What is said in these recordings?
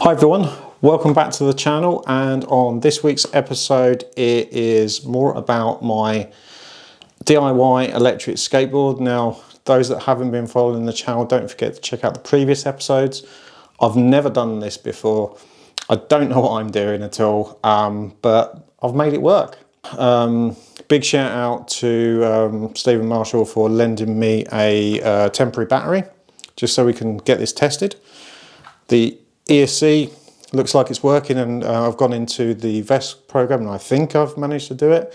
Hi everyone, welcome back to the channel, and on this week's episode it is more about my DIY electric skateboard. Now, those that haven't been following the channel, don't forget to check out the previous episodes. I've never done this before. I don't know what I'm doing at all, but I've made it work. Big shout out to Stephen Marshall for lending me a temporary battery just so we can get this tested. The ESC looks like it's working, and I've gone into the VESC program and I think I've managed to do it.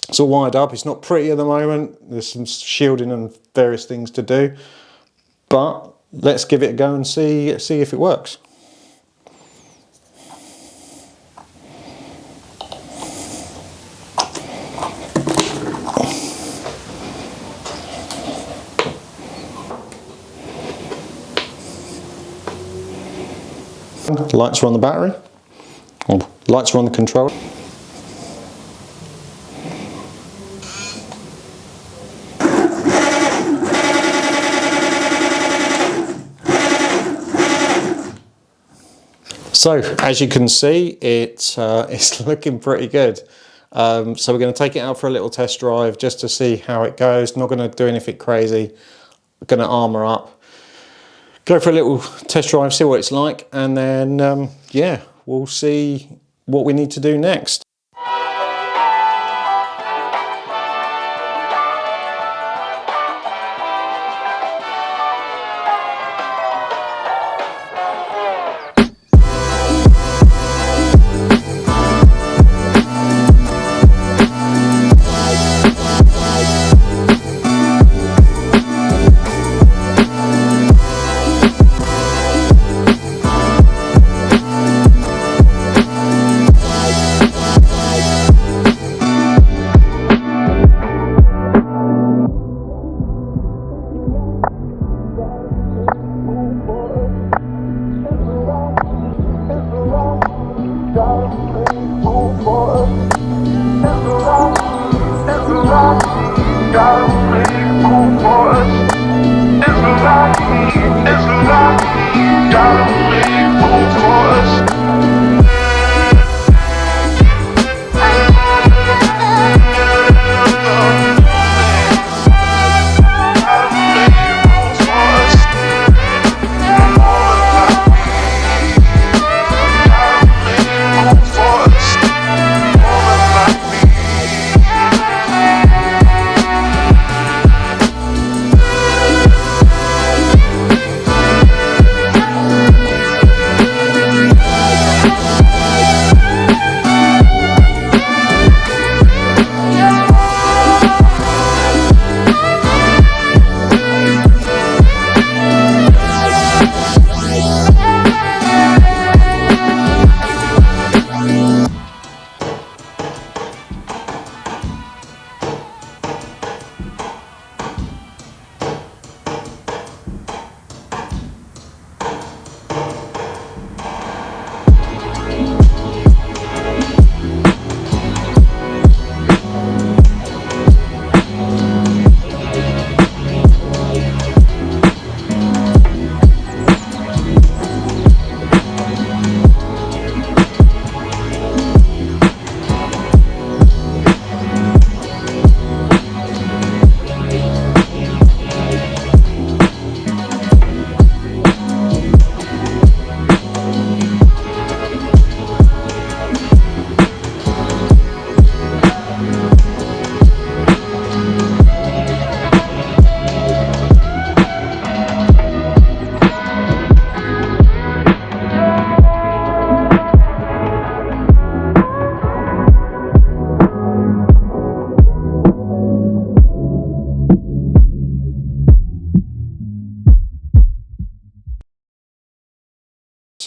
It's all wired up. It's not pretty at the moment. There's some shielding and various things to do, but let's give it a go and see if it works. Lights are on the battery, or lights are on the controller. So as you can see, it's looking pretty good. So we're going to take it out for a little test drive just to see how it goes. Not going to do anything crazy. We're going to armour up, go for a little test drive, see what it's like, and then yeah, we'll see what we need to do next.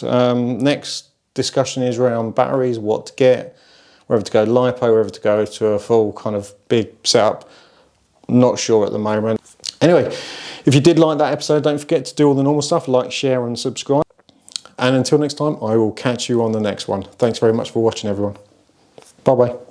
Next discussion is around batteries, what to get, whether to go LiPo, whether to go to a full kind of big setup. Not sure at the moment. Anyway, if you did like that episode, don't forget to do all the normal stuff, like, share and subscribe. And until next time, I will catch you on the next one. Thanks very much for watching, everyone. Bye-bye.